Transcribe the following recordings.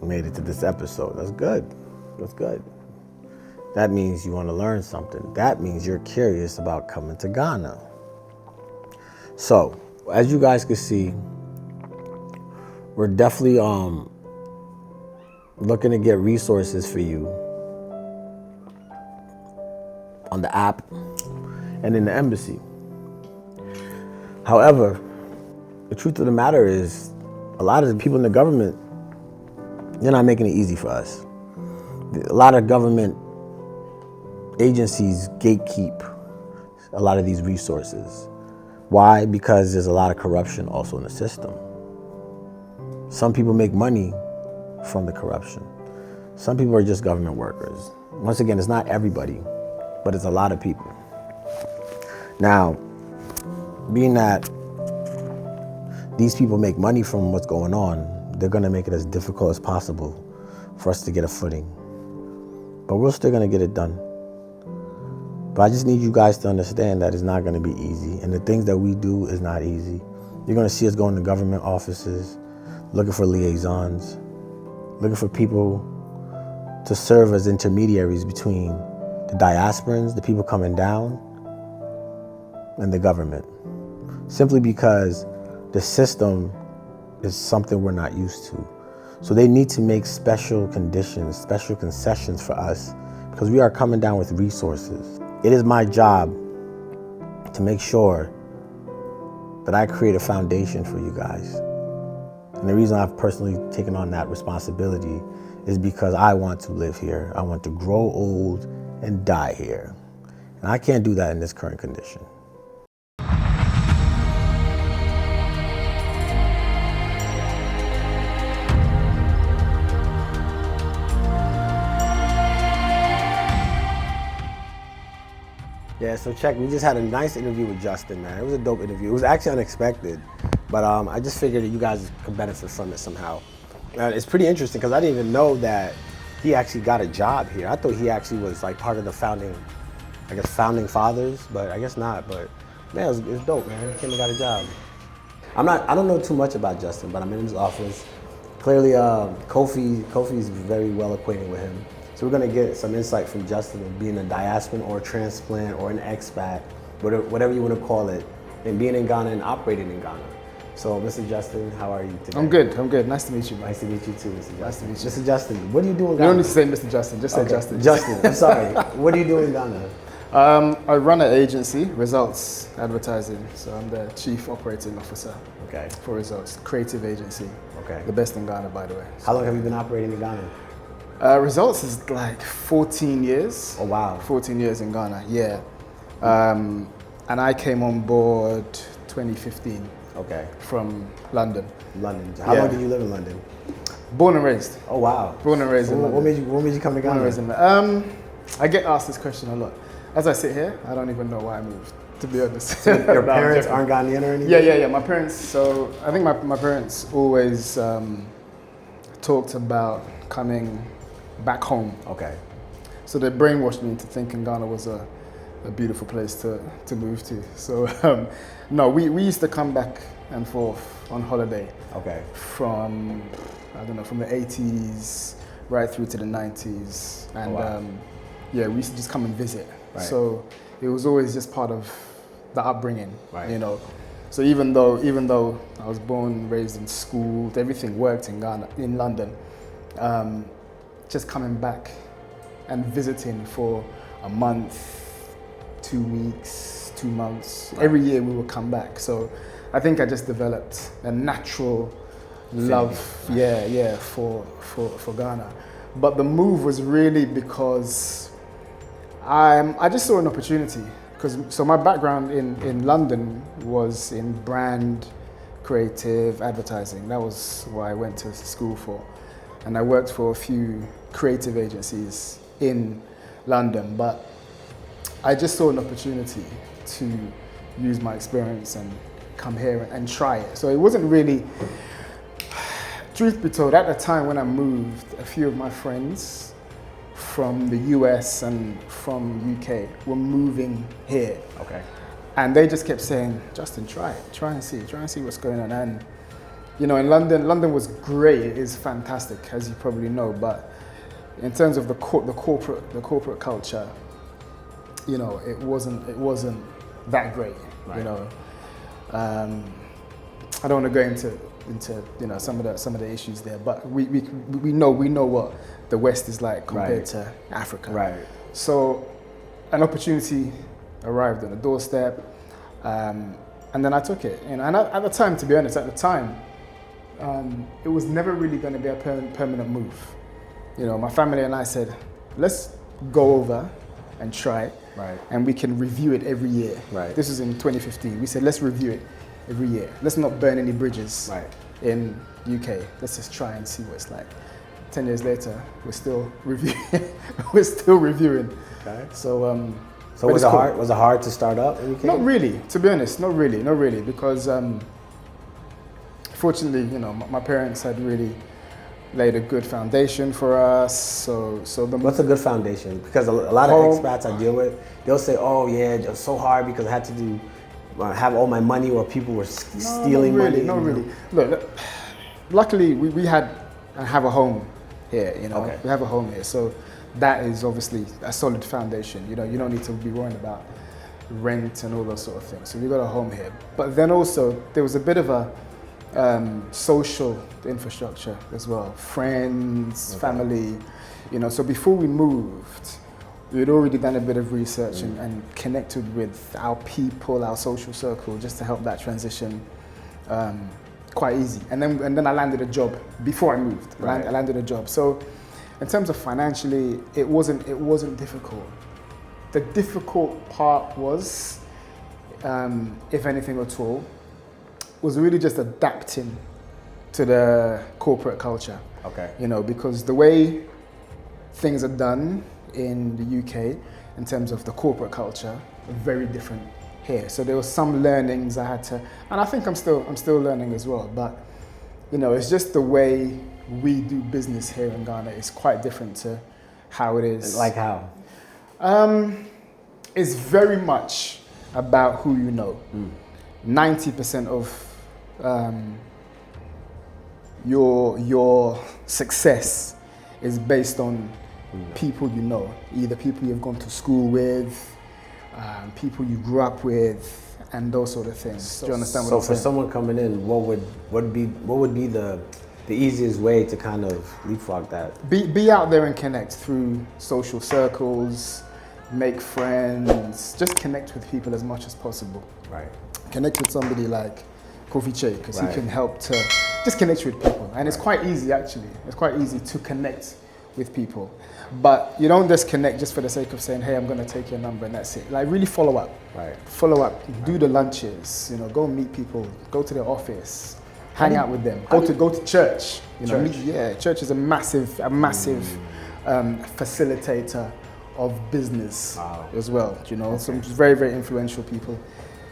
made it to this episode. That's good. That's good. That means you want to learn something. That means you're curious about coming to Ghana. So, as you guys can see, we're definitely looking to get resources for you on the app and in the embassy. However, the truth of the matter is, a lot of the people in the government, they're not making it easy for us. A lot of government agencies gatekeep a lot of these resources. Why? Because there's a lot of corruption also in the system. Some people make money from the corruption. Some people are just government workers. Once again, it's not everybody, but it's a lot of people. Now, being that these people make money from what's going on, they're gonna make it as difficult as possible for us to get a footing. But we're still gonna get it done. But I just need you guys to understand that it's not gonna be easy. And the things that we do is not easy. You're gonna see us going to government offices, looking for liaisons, looking for people to serve as intermediaries between the diasporans, the people coming down, and the government. Simply because the system is something we're not used to. So they need to make special conditions, special concessions for us, because we are coming down with resources. It is my job to make sure that I create a foundation for you guys. And the reason I've personally taken on that responsibility is because I want to live here. I want to grow old and die here. And I can't do that in this current condition. Yeah, so check, we just had a nice interview with Justin, man. It was a dope interview. It was actually unexpected, but I just figured that you guys could benefit from it somehow. It's pretty interesting because I didn't even know that he actually got a job here. I thought he actually was like part of the founding fathers, but I guess not. But man, it was dope, man. He came and got a job. I don't know too much about Justin, but I'm in his office. Clearly, Kofi's very well acquainted with him. So we're gonna get some insight from Justin of being a diasporan or a transplant or an expat, whatever you wanna call it, and being in Ghana and operating in Ghana. So Mr. Justin, how are you today? I'm good. Nice to meet you, man. Nice to meet you too, Mr. Justin. Nice to meet you. Mr. Justin, what do you do in Ghana? You don't need to say Mr. Justin, just say Justin. Justin, I'm sorry. What do you do in Ghana? I run an agency, Results Advertising. So I'm the Chief Operating Officer for Results, creative agency. Okay. The best in Ghana, by the way. How long have you been operating in Ghana? Results is like 14 years. Oh, wow. 14 years in Ghana, yeah. And I came on board 2015. Okay. From London. London. How long did you live in London? Born and raised. Oh, wow. Born and raised in London. What made you come to Ghana? Born and raised in London. I get asked this question a lot. As I sit here, I don't even know why I moved, to be honest. So your parents aren't Ghanaian or anything? Yeah. My parents, so I think my parents always talked about coming back home. Okay. So they brainwashed me into thinking Ghana was a beautiful place to move to. So no, we used to come back and forth on holiday. Okay. From the 80s right through to the 90s. And we used to just come and visit. Right. So it was always just part of the upbringing, right. You know. So even though I was born, raised in school, everything worked in Ghana, in London, just coming back and visiting for a month, 2 weeks, 2 months. Right. Every year we would come back. So I think I just developed a natural love, for Ghana. But the move was really because I just saw an opportunity. So my background in London was in brand, creative, advertising. That was what I went to school for. And I worked for a few creative agencies in London, but I just saw an opportunity to use my experience and come here and try it. So it wasn't really, truth be told, at the time when I moved, a few of my friends from the US and from UK were moving here. Okay. And they just kept saying, Justin, try it, try and see what's going on. And You know, in London was great. It is fantastic, as you probably know. But in terms of the corporate culture, you know, it wasn't that great. Right. You know, I don't want to go into you know some of the issues there, but we know what the West is like compared to Africa. Right. So an opportunity arrived on the doorstep, and then I took it. You know, and at the time, to be honest, it was never really going to be a permanent move. You know, my family and I said, let's go over and try it, Right. and we can review it every year. Right. This was in 2015. We said, let's review it every year. Let's not burn any bridges in UK. Let's just try and see what it's like. 10 years later, we're still reviewing. We're still reviewing. Okay. So was it hard? Was it hard to start up in UK? Not really, to be honest. Not really, because fortunately, you know, my parents had really laid a good foundation for us. So What's a good foundation? Because a lot of expats I deal with, they'll say, "Oh yeah, it was so hard because I had to have all my money, or people were stealing money." Not really. Look, luckily we have a home here. You know, we have a home here, so that is obviously a solid foundation. You know, you don't need to be worrying about rent and all those sort of things. So we got a home here, but then also there was a bit of a social infrastructure as well, friends, family, you know. So before we moved, we had already done a bit of research and connected with our people, our social circle, just to help that transition quite easy. And then I landed a job before I moved. I landed a job. So in terms of financially, it wasn't difficult. The difficult part was, if anything at all, was really just adapting to the corporate culture. Okay. You know, because the way things are done in the UK in terms of the corporate culture are very different here. So there were some learnings I had to, and I think I'm still learning as well. But you know, it's just the way we do business here in Ghana is quite different to how it is. Like how? It's very much about who you know. 90% of your success is based on people you know, either people you've gone to school with, people you grew up with, and those sort of things. Do you understand what I'm saying? So for someone coming in, what would be the easiest way to kind of leapfrog that? Be out there and connect through social circles, make friends, just connect with people as much as possible. Right. Connect with somebody like Kofi Che, because he can help to just connect with people. And it's quite easy, actually. It's quite easy to connect with people. But you don't just connect just for the sake of saying, hey, I'm going to take your number and that's it. Like, really follow up. Right. Follow up. Do the lunches. You know, go meet people. Go to their office. Hang out with them. Go to church. You know, church is a massive facilitator of business as well. You know, some very, very influential people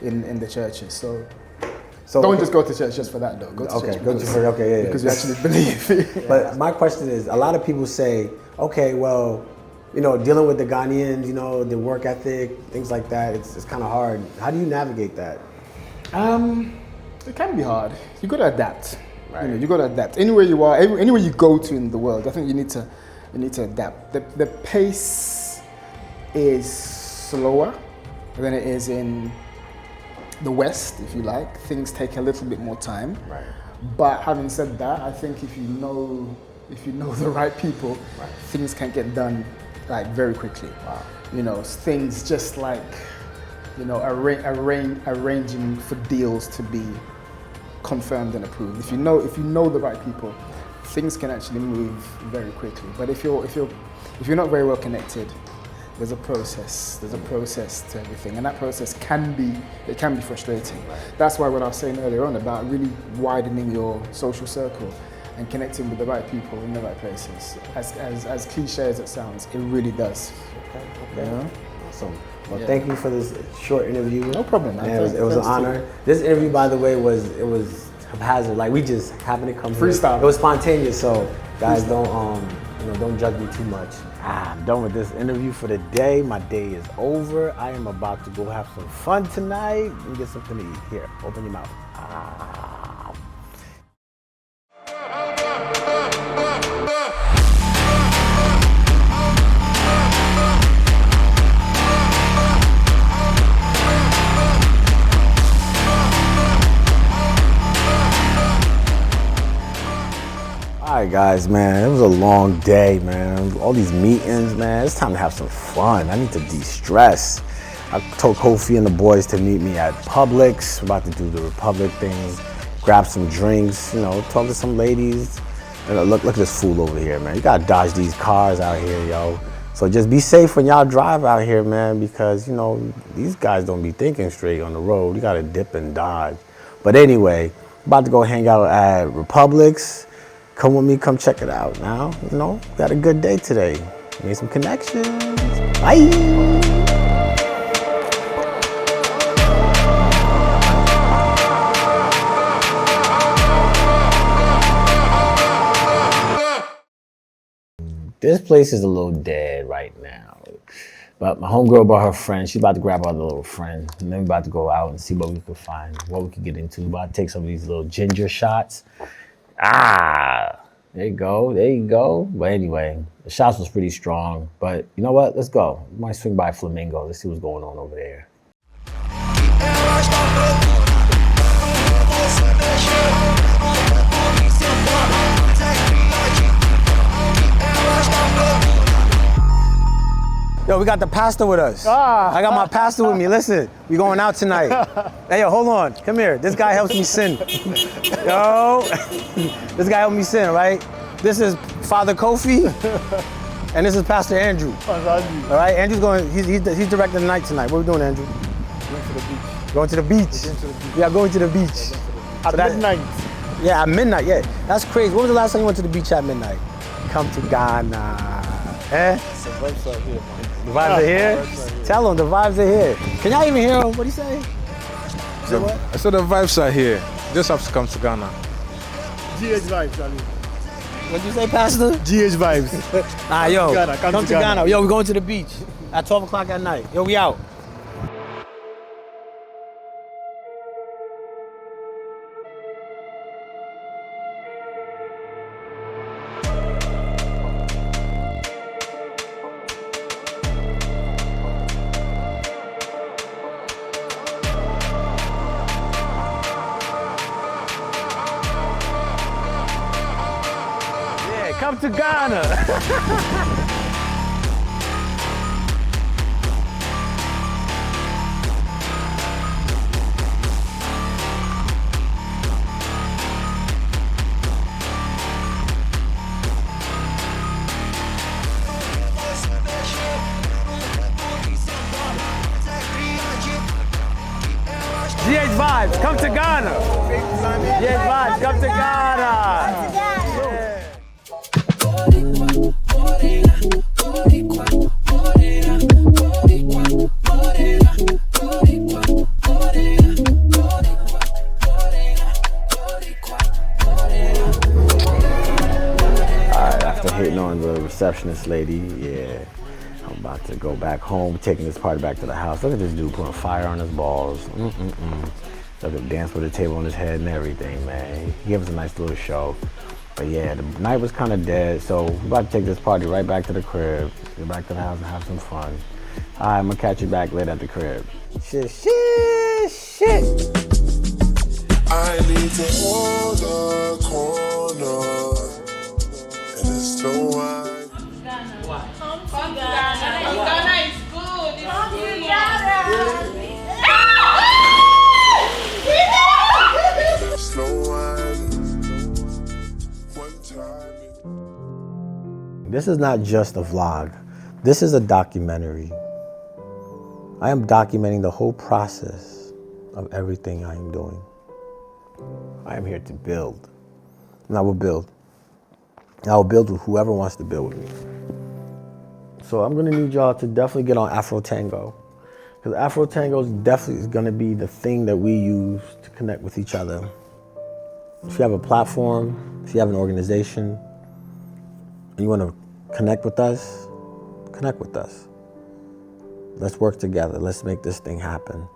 in the churches. So don't just go to church just for that, though. Go to church because you actually believe. But my question is, a lot of people say, okay, well, you know, dealing with the Ghanaians, you know, the work ethic, things like that, it's kind of hard. How do you navigate that? It can be hard. You got to adapt. Right. You know, you got to adapt. Anywhere you are, anywhere you go to in the world, I think you need to adapt. The pace is slower than it is in the West, if you like. Things take a little bit more time. Right. But having said that, I think if you know the right people, things can get done like very quickly. Wow. You know, things just like, you know, arranging for deals to be confirmed and approved. If you know the right people, things can actually move very quickly. But if you're not very well connected, there's a process to everything, and that process can be frustrating. That's why what I was saying earlier on about really widening your social circle and connecting with the right people in the right places, as cliche as it sounds, it really does. Okay. You know? Awesome. Well, thank you for this short interview. No problem, man. It was an honor. This interview, by the way, was haphazard. Like, we just happened to come freestyle. Here. It was spontaneous, so guys, don't judge me too much. I'm done with this interview for the day. My day is over. I am about to go have some fun tonight and get something to eat. Here, open your mouth. guys, man, it was a long day, man. All these meetings, man. It's time to have some fun. I need to de-stress. I told Kofi and the boys to meet me at Publix. We're about to do the Republic thing, grab some drinks, you know, talk to some ladies. Look at this fool over here, man. You gotta dodge these cars out here, yo. So just be safe when y'all drive out here, man, because, you know, these guys don't be thinking straight on the road. You gotta dip and dodge. But anyway, about to go hang out at Republix. Come with me, come check it out now. You know, got a good day today. Made some connections. Bye. This place is a little dead right now. But my homegirl brought her friend. She's about to grab our little friend. And then we're about to go out and see what we could find, what we could get into. We're about to take some of these little ginger shots. There you go, there you go. But anyway, the shots was pretty strong. But you know what? Let's go. We might swing by Flamingo. Let's see what's going on over there. Yo, we got the pastor with us. I got my pastor with me. Listen, we going out tonight. Hey, yo, hold on. Come here. This guy helps me sin. Yo, this guy helped me sin, right? This is Father Kofi, and this is Pastor Andrew. All right, Andrew's going. He's directing the night tonight. What are we doing, Andrew? Going to the beach. Going to the beach. We are going to the beach. At midnight. Yeah, at midnight. Yeah, that's crazy. When was the last time you went to the beach at midnight? Come to Ghana. Eh? The vibes are here, man. The vibes are here? Tell him the vibes are here. Can y'all even hear him? What'd he say? I said the vibes are here. Just have to come to Ghana. GH vibes, Ali. What'd you say, Pastor? GH vibes. Yo, Ghana, come to Ghana. Yo, we're going to the beach at 12 o'clock at night. Yo, we out. Come to Ghana. GH Vibes, come to Ghana. GH Vibes, come to Ghana. After hitting on the receptionist lady, yeah, I'm about to go back home, taking this party back to the house. Look at this dude putting fire on his balls. Look at dance with a table on his head and everything, man. He gave us a nice little show. But yeah, the night was kind of dead, so we're about to take this party right back to the crib, get back to the house and have some fun. All right, I'm gonna catch you back later at the crib. Shit. I need to hold a corner, and it's so wide. Come to Ghana. Ghana is good. Come to Ghana. Slow wine. One time. This is not just a vlog. This is a documentary. I am documenting the whole process of everything I am doing. I am here to build. And I will build. And I will build with whoever wants to build with me. So I'm gonna need y'all to definitely get on Afro Tango. Because Afro Tango is definitely gonna be the thing that we use to connect with each other. If you have a platform, if you have an organization, and you wanna connect with us, connect with us. Let's work together. Let's make this thing happen.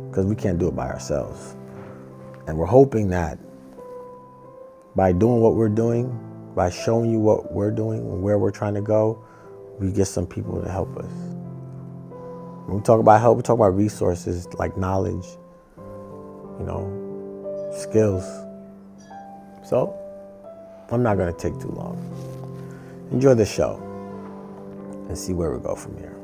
Because we can't do it by ourselves. And we're hoping that by doing what we're doing, by showing you what we're doing and where we're trying to go, we get some people to help us. When we talk about help, we talk about resources like knowledge, skills. So, I'm not going to take too long. Enjoy the show and see where we go from here.